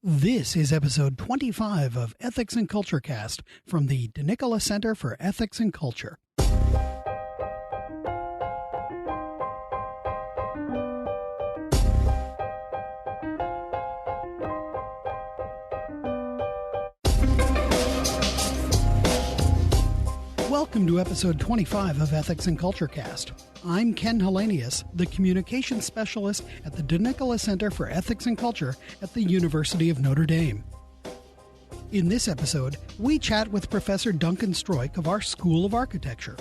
This is episode 25 of Ethics and Culture Cast from the DeNicola Center for Ethics and Culture. Welcome to episode 25 of Ethics and Culture Cast. I'm Ken Hellenius, the communications specialist at the DeNicola Center for Ethics and Culture at the University of Notre Dame. In this episode, we chat with Professor Duncan Stroik of our School of Architecture.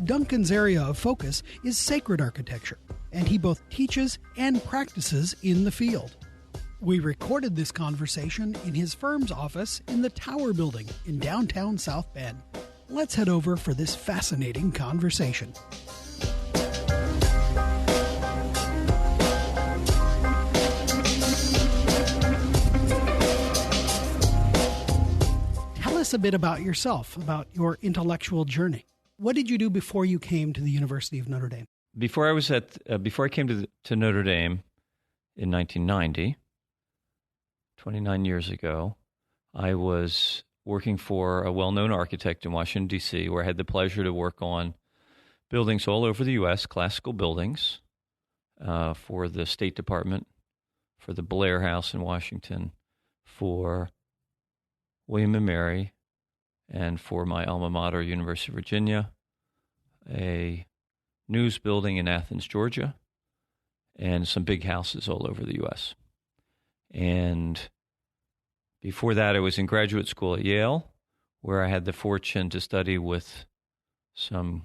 Duncan's area of focus is sacred architecture, and he both teaches and practices in the field. We recorded this conversation in his firm's office in the Tower Building in downtown South Bend. Let's head over for this fascinating conversation. Tell us a bit about yourself, about your intellectual journey. What did you do before you came to the University of Notre Dame? Before I came to Notre Dame in 1990, 29 years ago, I was working for a well-known architect in Washington, D.C., where I had the pleasure to work on buildings all over the U.S., classical buildings, for the State Department, for the Blair House in Washington, for William & Mary, and for my alma mater, University of Virginia, a news building in Athens, Georgia, and some big houses all over the U.S. And before that, I was in graduate school at Yale, where I had the fortune to study with some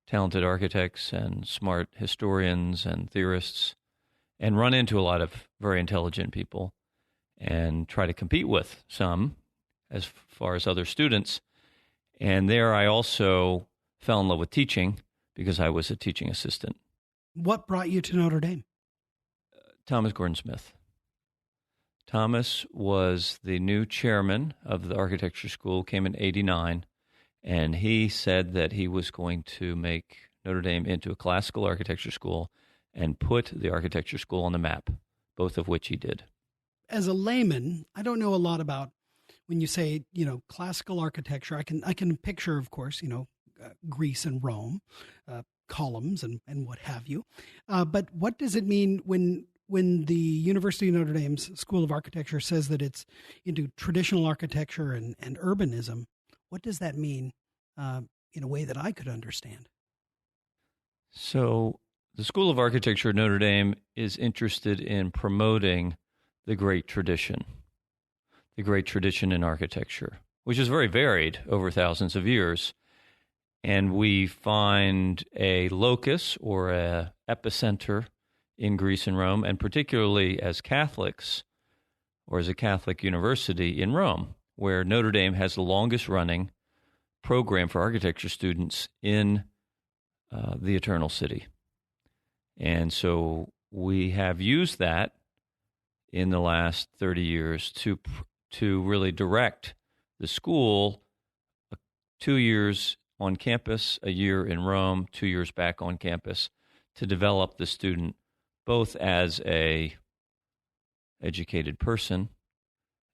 talented architects and smart historians and theorists, and run into a lot of very intelligent people and try to compete with some as far as other students. And there I also fell in love with teaching because I was a teaching assistant. What brought you to Notre Dame? Thomas Gordon Smith. Thomas was the new chairman of the architecture school, came in 1989, and he said that he was going to make Notre Dame into a classical architecture school and put the architecture school on the map, both of which he did. As a layman, I don't know a lot about when you say, classical architecture. I can picture, of course, Greece and Rome, columns and what have you. But what does it mean when the University of Notre Dame's School of Architecture says that it's into traditional architecture and urbanism? What does that mean in a way that I could understand? So the School of Architecture at Notre Dame is interested in promoting the great tradition in architecture, which is very varied over thousands of years. And we find a locus or a epicenter in Greece and Rome, and particularly as Catholics, or as a Catholic university in Rome, where Notre Dame has the longest running program for architecture students in the Eternal City. And so we have used that in the last 30 years to really direct the school 2 years on campus, a year in Rome, 2 years back on campus, to develop the student both as a educated person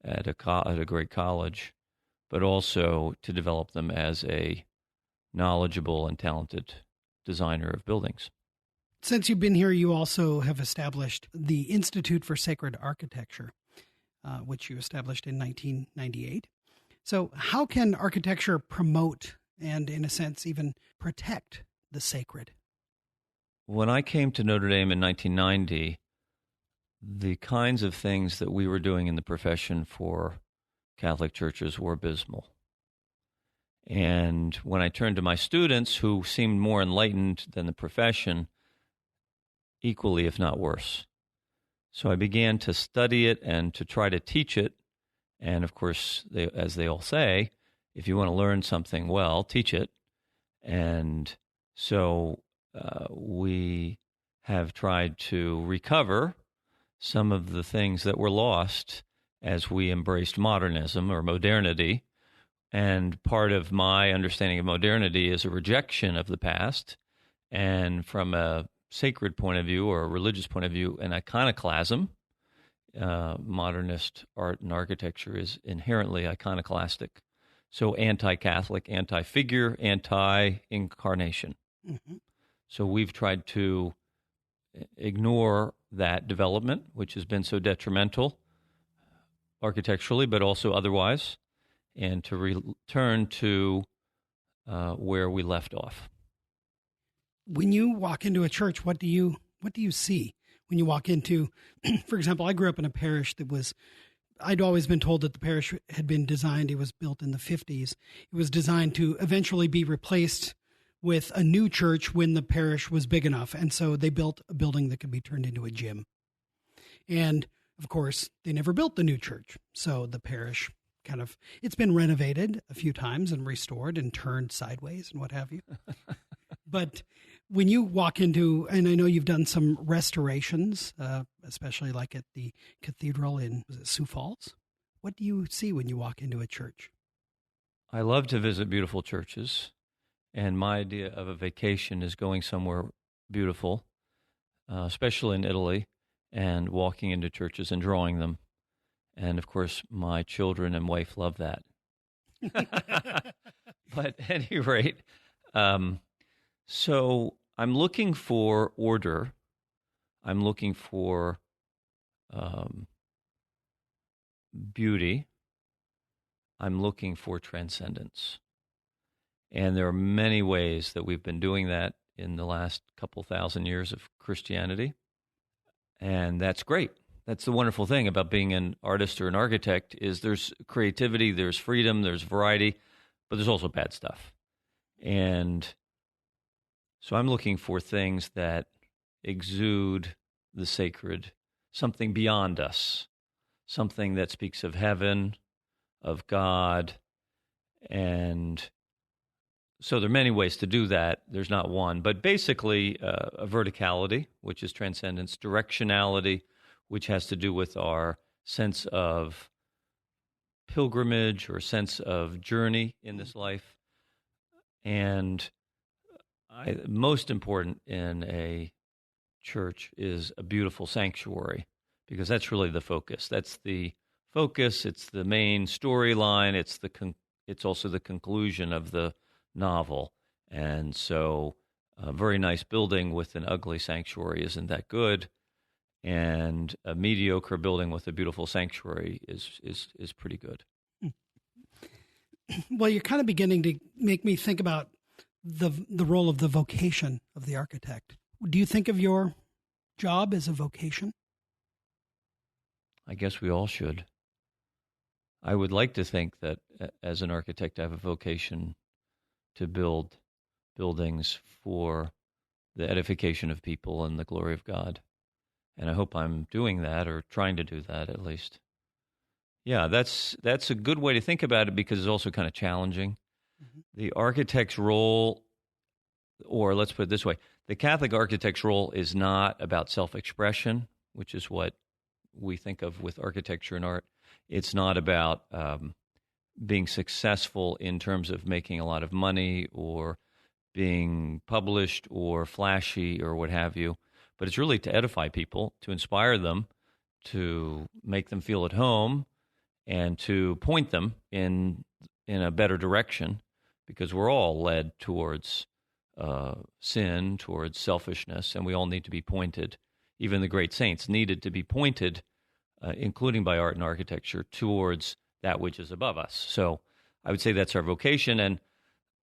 at a great college, but also to develop them as a knowledgeable and talented designer of buildings. Since you've been here, you also have established the Institute for Sacred Architecture, which you established in 1998. So how can architecture promote and, in a sense, even protect the sacred? When I came to Notre Dame in 1990, the kinds of things that we were doing in the profession for Catholic churches were abysmal. And when I turned to my students, who seemed more enlightened than the profession, equally, if not worse. So I began to study it and to try to teach it. And of course, as they all say, if you want to learn something well, teach it. And so we have tried to recover some of the things that were lost as we embraced modernism or modernity. And part of my understanding of modernity is a rejection of the past, and from a sacred point of view or a religious point of view, an iconoclasm modernist art and architecture is inherently iconoclastic. So anti-Catholic, anti-figure, anti-incarnation. Mm-hmm. So we've tried to ignore that development, which has been so detrimental architecturally, but also otherwise, and to return to where we left off. When you walk into a church, what do you see when you walk into, for example, I grew up in a parish I'd always been told that the parish had been designed, it was built in the 50s. It was designed to eventually be replaced with a new church when the parish was big enough. And so they built a building that could be turned into a gym. And of course, they never built the new church. So the parish it's been renovated a few times and restored and turned sideways and what have you. But when you walk into, and I know you've done some restorations, especially like at the cathedral in Sioux Falls, what do you see when you walk into a church? I love to visit beautiful churches, and my idea of a vacation is going somewhere beautiful, especially in Italy, and walking into churches and drawing them. And of course, my children and wife love that. But at any rate, so I'm looking for order. I'm looking for beauty. I'm looking for transcendence. And there are many ways that we've been doing that in the last couple thousand years of Christianity. And that's great. That's the wonderful thing about being an artist or an architect is there's creativity, there's freedom, there's variety, but there's also bad stuff. And so I'm looking for things that exude the sacred, something beyond us, something that speaks of heaven, of God. And so there are many ways to do that. There's not one, but basically a verticality, which is transcendence, directionality, which has to do with our sense of pilgrimage or sense of journey in this life. And most important in a church is a beautiful sanctuary, because that's really the focus. That's the focus. It's the main storyline. It's also the conclusion of the novel. And so a very nice building with an ugly sanctuary isn't that good. And a mediocre building with a beautiful sanctuary is pretty good. Well, you're kind of beginning to make me think about the role of the vocation of the architect. Do you think of your job as a vocation? I guess we all should. I would like to think that as an architect, I have a vocation to build buildings for the edification of people and the glory of God. And I hope I'm doing that, or trying to do that at least. Yeah, that's a good way to think about it, because it's also kind of challenging. Mm-hmm. The architect's role, or let's put it this way, the Catholic architect's role is not about self-expression, which is what we think of with architecture and art. It's not about being successful in terms of making a lot of money or being published or flashy or what have you. But it's really to edify people, to inspire them, to make them feel at home, and to point them in a better direction, because we're all led towards sin, towards selfishness, and we all need to be pointed. Even the great saints needed to be pointed, including by art and architecture, towards that which is above us. So I would say that's our vocation, and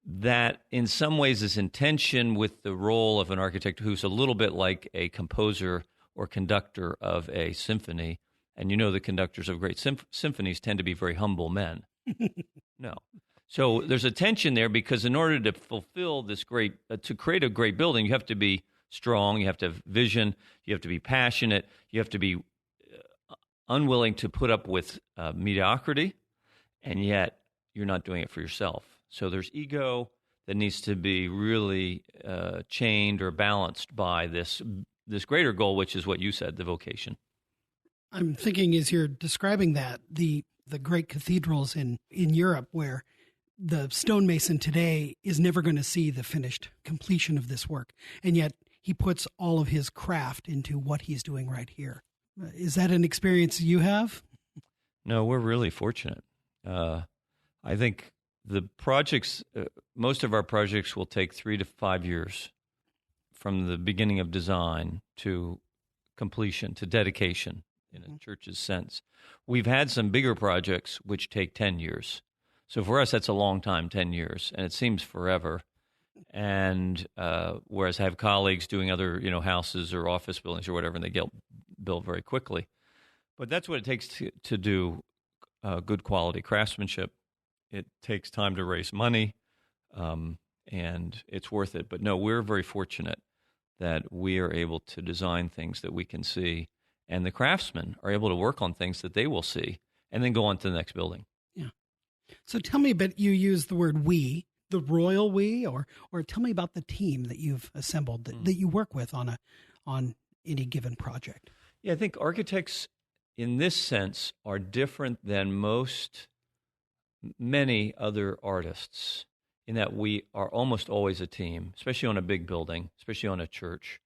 that in some ways is in tension with the role of an architect who's a little bit like a composer or conductor of a symphony. And you know, the conductors of great symphonies tend to be very humble men. No. So there's a tension there, because in order to fulfill this great, to create a great building, you have to be strong, you have to have vision, you have to be passionate, you have to be unwilling to put up with mediocrity, and yet you're not doing it for yourself. So there's ego that needs to be really chained or balanced by this greater goal, which is what you said, the vocation. I'm thinking, as you're describing that, the great cathedrals in Europe, where the stonemason today is never going to see the finished completion of this work, and yet he puts all of his craft into what he's doing right here. Is that an experience you have? No, we're really fortunate. I think the projects, most of our projects will take 3 to 5 years from the beginning of design to completion, to dedication in a church's sense. We've had some bigger projects which take 10 years. So for us, that's a long time, 10 years, and it seems forever. And whereas I have colleagues doing other, houses or office buildings or whatever, and they get built very quickly. But that's what it takes to do good quality craftsmanship. It takes time to raise money, and it's worth it. But no, we're very fortunate that we are able to design things that we can see, and the craftsmen are able to work on things that they will see, and then go on to the next building. Yeah. So tell me a bit, you use the word we, the royal we, or tell me about the team that you've assembled that you work with on any given project. Yeah, I think architects in this sense are different than many other artists in that we are almost always a team, especially on a big building, especially on a church.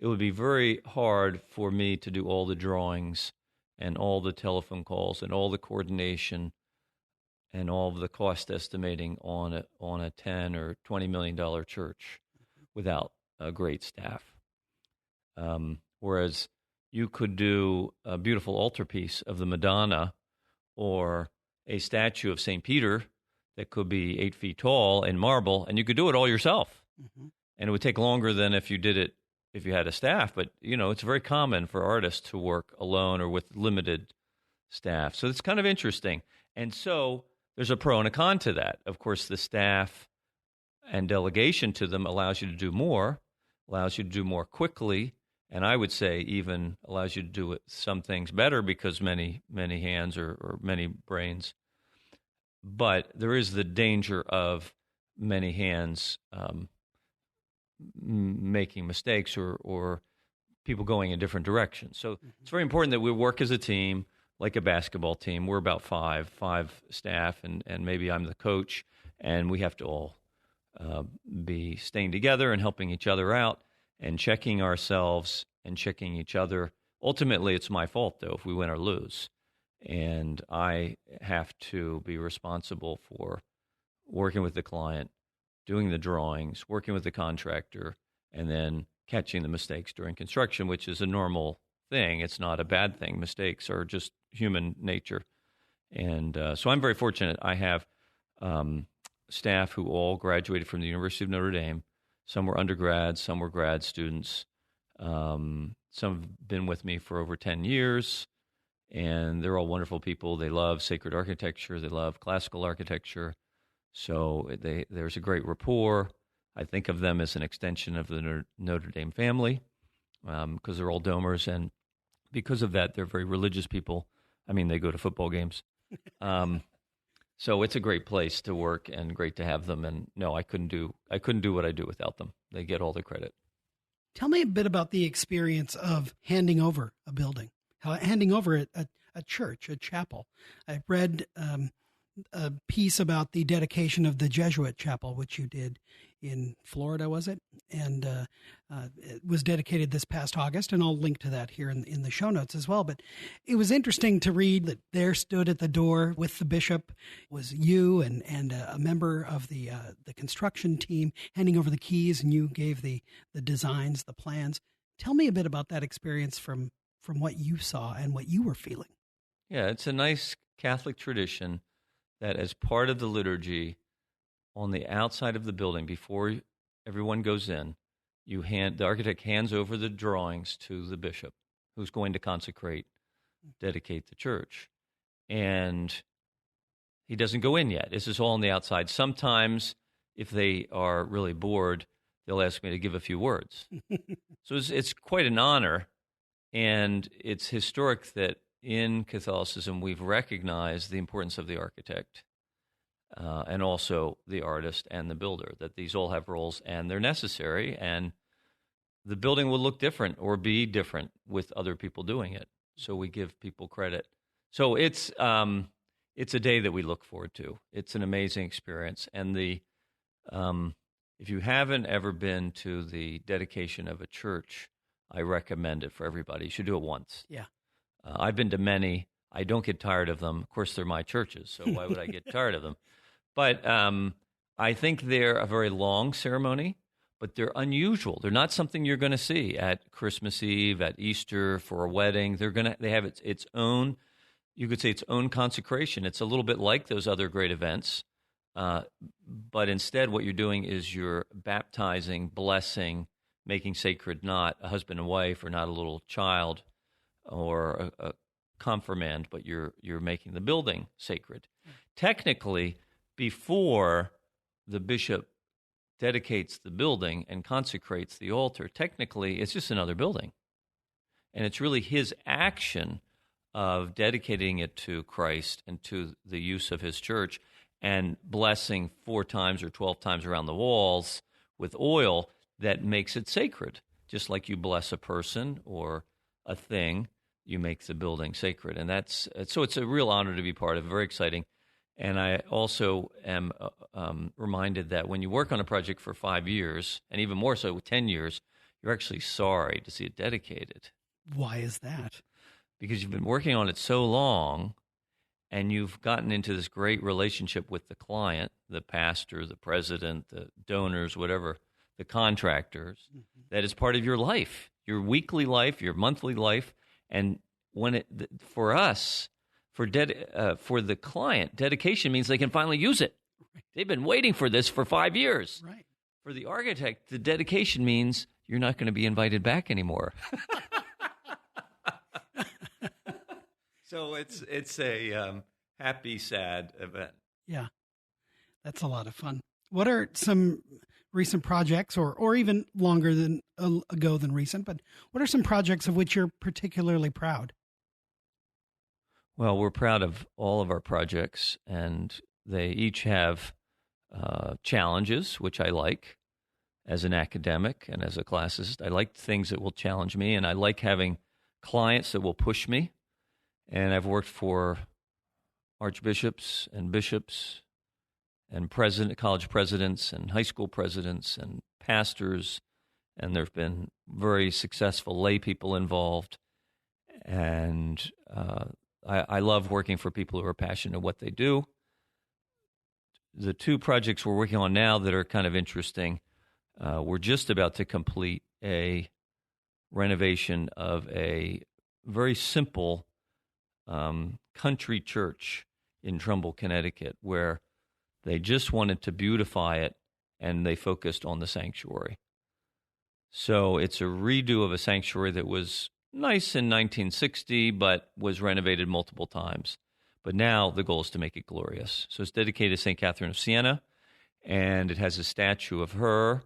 It would be very hard for me to do all the drawings and all the telephone calls and all the coordination and all of the cost estimating on a $10 or $20 million church without a great staff. Whereas you could do a beautiful altarpiece of the Madonna or a statue of St. Peter that could be 8 feet tall in marble, and you could do it all yourself. Mm-hmm. And it would take longer than if you did it if you had a staff. But, it's very common for artists to work alone or with limited staff. So it's kind of interesting. And so there's a pro and a con to that. Of course, the staff and delegation to them allows you to do more, allows you to do more quickly, and I would say even allows you to do some things better because many hands or many brains. But there is the danger of many hands making mistakes or people going in different directions. So it's very important that we work as a team, like a basketball team. We're about five staff, and maybe I'm the coach, and we have to all be staying together and helping each other out and checking ourselves and checking each other. Ultimately, it's my fault, though, if we win or lose. And I have to be responsible for working with the client, doing the drawings, working with the contractor, and then catching the mistakes during construction, which is a normal thing. It's not a bad thing. Mistakes are just human nature. And so I'm very fortunate. I have staff who all graduated from the University of Notre Dame. Some were undergrads, some were grad students. Some have been with me for over 10 years, and they're all wonderful people. They love sacred architecture. They love classical architecture. So there's a great rapport. I think of them as an extension of the Notre Dame family because they're all domers, and because of that, they're very religious people. I mean, they go to football games. So it's a great place to work and great to have them. And no, I couldn't do what I do without them. They get all the credit. Tell me a bit about the experience of handing over a building, handing over a church, a chapel. I read a piece about the dedication of the Jesuit chapel, which you did in Florida, was it? And it was dedicated this past August, and I'll link to that here in the show notes as well. But it was interesting to read that there stood at the door with the bishop was you and a member of the construction team handing over the keys, and you gave the designs, the plans. Tell me a bit about that experience from what you saw and what you were feeling. Yeah, it's a nice Catholic tradition that as part of the liturgy, on the outside of the building, before everyone goes in, the architect hands over the drawings to the bishop, who's going to dedicate the church. And he doesn't go in yet. This is all on the outside. Sometimes, if they are really bored, they'll ask me to give a few words. So it's quite an honor, and it's historic that in Catholicism we've recognized the importance of the architect. And also the artist and the builder, that these all have roles and they're necessary, and the building will look different or be different with other people doing it. So we give people credit. So it's a day that we look forward to. It's an amazing experience. And if you haven't ever been to the dedication of a church, I recommend it for everybody. You should do it once. Yeah. I've been to many. I don't get tired of them. Of course, they're my churches, so why would I get tired of them? But I think they're a very long ceremony, but they're unusual. They're not something you're going to see at Christmas Eve, at Easter, for a wedding. They have its own, you could say, its own consecration. It's a little bit like those other great events, but instead what you're doing is you're baptizing, blessing, making sacred not a husband and wife or not a little child or a confirmand, but you're making the building sacred. Technically, before the bishop dedicates the building and consecrates the altar, technically it's just another building. And it's really his action of dedicating it to Christ and to the use of his church and blessing 4 times or 12 times around the walls with oil that makes it sacred. Just like you bless a person or a thing, you make the building sacred. And so it's a real honor to be part of it, very exciting. And I also am reminded that when you work on a project for 5 years, and even more so with 10 years, you're actually sorry to see it dedicated. Why is that? Because you've been working on it so long, and you've gotten into this great relationship with the client, the pastor, the president, the donors, whatever, the contractors, that is part of your life, your weekly life, your monthly life. And when for us, for the client, dedication means they can finally use it. Right. They've been waiting for this for 5 years. Right. For the architect, the dedication means you're not going to be invited back anymore. So it's a happy, sad event. Yeah, that's a lot of fun. What are some recent projects, or even longer ago than recent, but what are some projects of which you're particularly proud? Well, we're proud of all of our projects, and they each have challenges, which I like as an academic and as a classicist. I like things that will challenge me, and I like having clients that will push me. And I've worked for archbishops and bishops and college presidents and high school presidents and pastors, and there have been very successful lay people involved. And I love working for people who are passionate what they do. The 2 projects we're working on now that are kind of interesting, we're just about to complete a renovation of a very simple country church in Trumbull, Connecticut, where they just wanted to beautify it, and they focused on the sanctuary. So it's a redo of a sanctuary that was nice in 1960, but was renovated multiple times. But now the goal is to make it glorious. So it's dedicated to St. Catherine of Siena, and it has a statue of her,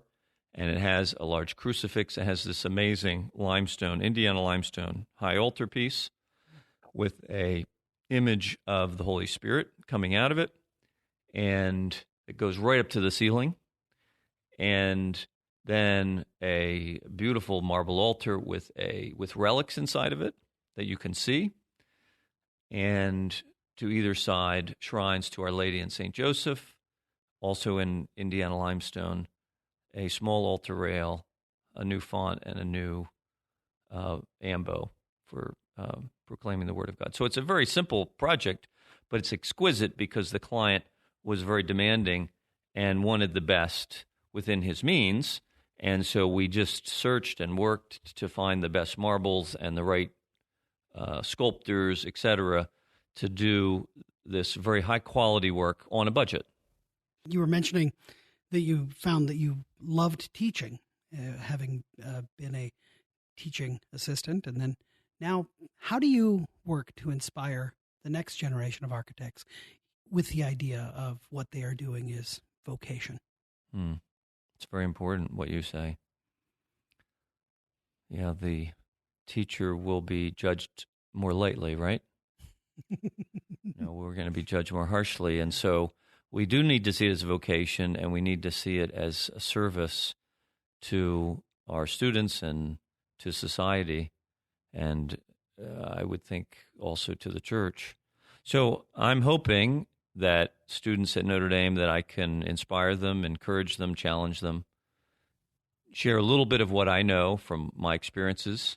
and it has a large crucifix. It has this amazing limestone, Indiana limestone, high altar piece with a image of the Holy Spirit coming out of it, and it goes right up to the ceiling, and then a beautiful marble altar with relics inside of it that you can see, and to either side shrines to Our Lady and St. Joseph, also in Indiana limestone, a small altar rail, a new font, and a new ambo for proclaiming the Word of God. So it's a very simple project, but it's exquisite because the client was very demanding and wanted the best within his means. And so we just searched and worked to find the best marbles and the right sculptors, etc., to do this very high-quality work on a budget. You were mentioning that you found that you loved teaching, having been a teaching assistant, and then now, how do you work to inspire the next generation of architects with the idea of what they are doing is vocation? It's very important what you say. Yeah, the teacher will be judged more lightly, right? No, we're going to be judged more harshly. And so we do need to see it as a vocation, and we need to see it as a service to our students and to society. And I would think also to the church. So I'm hoping that students at Notre Dame, that I can inspire them, encourage them, challenge them, share a little bit of what I know from my experiences,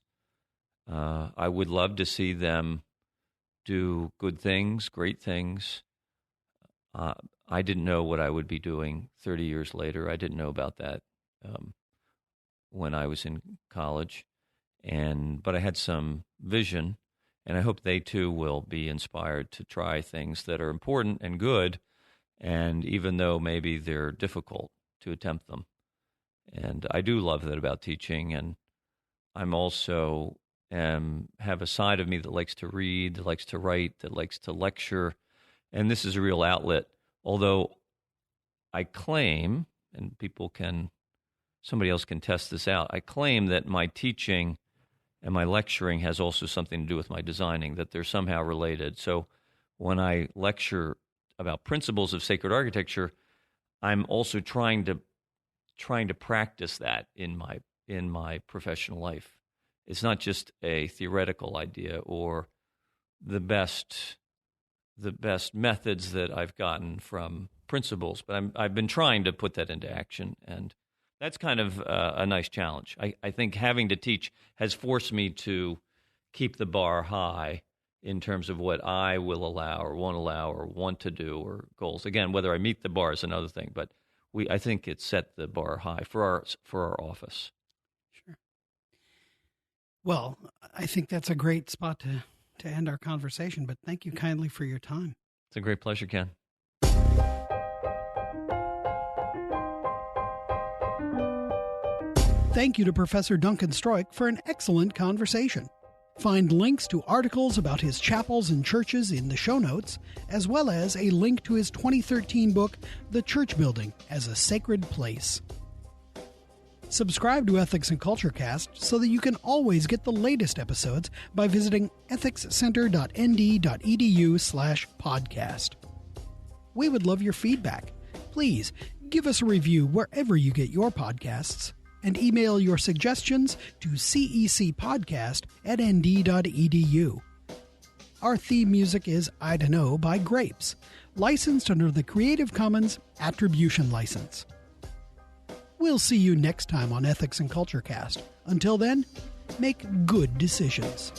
I would love to see them do good things, great things. I didn't know what I would be doing 30 years later. I didn't know about that when I was in college, but I had some vision, and I hope they too will be inspired to try things that are important and good, and even though maybe they're difficult, to attempt them. And I do love that about teaching, and I'm also have a side of me that likes to read, that likes to write, that likes to lecture, and this is a real outlet. Although I claim, and somebody else can test this out, I claim that my teaching and my lecturing has also something to do with my designing, that they're somehow related. So when I lecture about principles of sacred architecture, I'm also trying to practice that in my professional life. It's not just a theoretical idea or the best methods that I've gotten from principles, but I've been trying to put that into action, and that's kind of a nice challenge. I think having to teach has forced me to keep the bar high in terms of what I will allow or won't allow or want to do or goals. Again, whether I meet the bar is another thing, but I think it set the bar high for our office. Sure. Well, I think that's a great spot to end our conversation, but thank you kindly for your time. It's a great pleasure, Ken. Thank you to Professor Duncan Stroik for an excellent conversation. Find links to articles about his chapels and churches in the show notes, as well as a link to his 2013 book, The Church Building as a Sacred Place. Subscribe to Ethics and Culture Cast so that you can always get the latest episodes by visiting ethicscenter.nd.edu/podcast. We would love your feedback. Please give us a review wherever you get your podcasts, and email your suggestions to cecpodcast@nd.edu. Our theme music is I Dunno by Grapes, licensed under the Creative Commons Attribution License. We'll see you next time on Ethics and Culture Cast. Until then, make good decisions.